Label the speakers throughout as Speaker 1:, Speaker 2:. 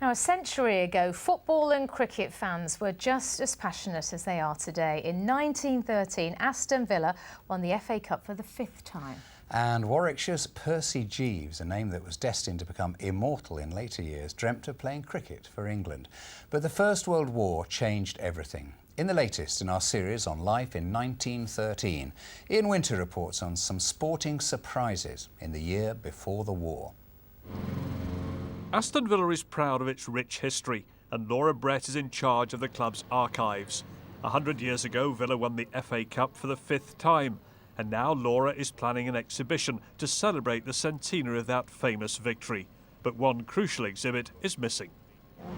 Speaker 1: Now, a century ago, football and cricket fans were just as passionate as they are today. In 1913, Aston Villa won the FA Cup for the 5th time.
Speaker 2: And Warwickshire's Percy Jeeves, a name that was destined to become immortal in later years, dreamt of playing cricket for England. But the First World War changed everything. In the latest in our series on life in 1913, Ian Winter reports on some sporting surprises in the year before the war.
Speaker 3: Aston Villa is proud of its rich history, and Laura Brett is in charge of the club's archives. 100 years ago, Villa won the FA Cup for the 5th time, and now Laura is planning an exhibition to celebrate the centenary of that famous victory. But one crucial exhibit is missing.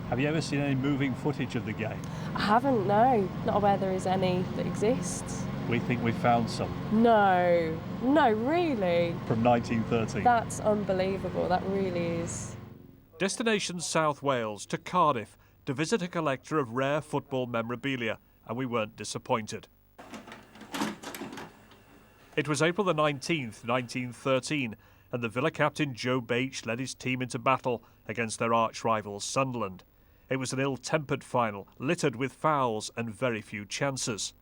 Speaker 3: Have you ever seen any moving footage of the game?
Speaker 4: I haven't, no. Not aware there is any that exists.
Speaker 3: We think we found some.
Speaker 4: No, really.
Speaker 3: From 1913.
Speaker 4: That's unbelievable, that really is.
Speaker 3: Destination South Wales to Cardiff to visit a collector of rare football memorabilia, and we weren't disappointed. It was April the 19th, 1913, and the Villa captain Joe Bache led his team into battle against their arch-rivals Sunderland. It was an ill-tempered final, littered with fouls and very few chances.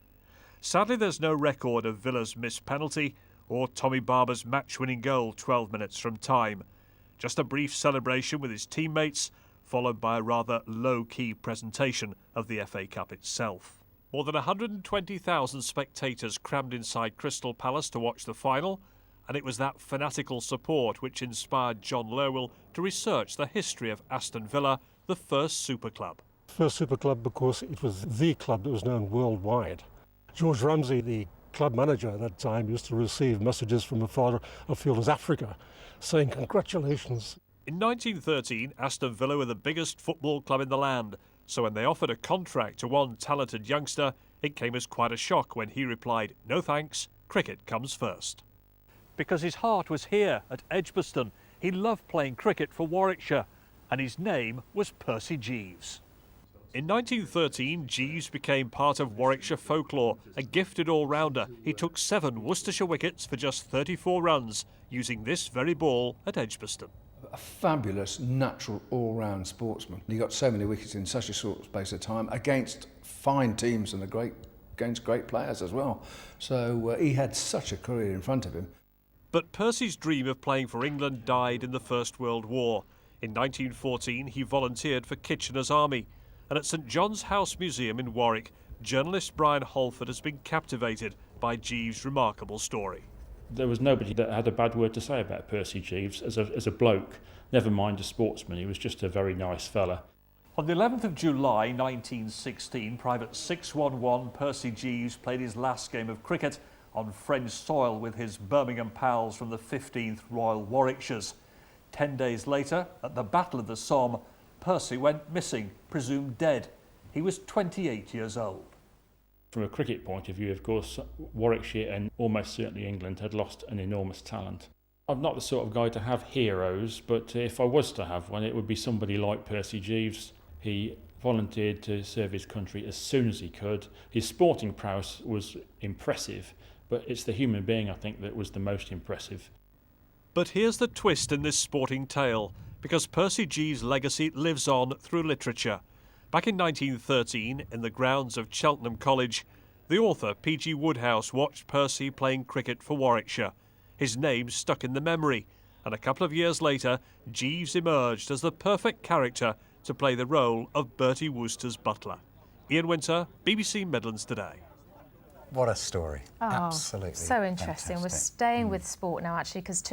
Speaker 3: Sadly, there's no record of Villa's missed penalty or Tommy Barber's match-winning goal 12 minutes from time. Just a brief celebration with his teammates, followed by a rather low-key presentation of the FA Cup itself. More than 120,000 spectators crammed inside Crystal Palace to watch the final, and it was that fanatical support which inspired John Lowell to research the history of Aston Villa, the first super club.
Speaker 5: First super club because it was the club that was known worldwide. George Ramsay, the club manager at that time, used to receive messages from as far afield as Africa saying congratulations.
Speaker 3: In 1913, Aston Villa were the biggest football club in the land, so when they offered a contract to one talented youngster, it came as quite a shock when he replied, "No thanks, cricket comes first." Because his heart was here at Edgbaston. He loved playing cricket for Warwickshire, and his name was Percy Jeeves. In 1913, Jeeves became part of Warwickshire folklore, a gifted all-rounder. He took 7 Worcestershire wickets for just 34 runs, using this very ball at Edgbaston.
Speaker 6: A fabulous, natural, all-round sportsman. He got so many wickets in such a short space of time against fine teams and against great players as well. So he had such a career in front of him.
Speaker 3: But Percy's dream of playing for England died in the First World War. In 1914, he volunteered for Kitchener's army. And at St John's House Museum in Warwick, journalist Brian Holford has been captivated by Jeeves' remarkable story.
Speaker 7: There was nobody that had a bad word to say about Percy Jeeves as a bloke, never mind a sportsman. He was just a very nice fella.
Speaker 3: On the 11th of July 1916, Private 611 Percy Jeeves played his last game of cricket on French soil with his Birmingham pals from the 15th Royal Warwickshires. 10 days later, at the Battle of the Somme, Percy went missing, presumed dead. He was 28 years old.
Speaker 7: From a cricket point of view, of course, Warwickshire and almost certainly England had lost an enormous talent. I'm not the sort of guy to have heroes, but if I was to have one, it would be somebody like Percy Jeeves. He volunteered to serve his country as soon as he could. His sporting prowess was impressive, but it's the human being, I think, that was the most impressive.
Speaker 3: But here's the twist in this sporting tale, because Percy Jeeves' legacy lives on through literature. Back in 1913, in the grounds of Cheltenham College, the author P.G. Wodehouse watched Percy playing cricket for Warwickshire. His name stuck in the memory, and a couple of years later, Jeeves emerged as the perfect character to play the role of Bertie Wooster's butler. Ian Winter, BBC Midlands Today.
Speaker 2: What a story.
Speaker 1: Oh,
Speaker 2: Absolutely
Speaker 1: so interesting.
Speaker 2: fantastic.
Speaker 1: We're staying with sport now, actually, because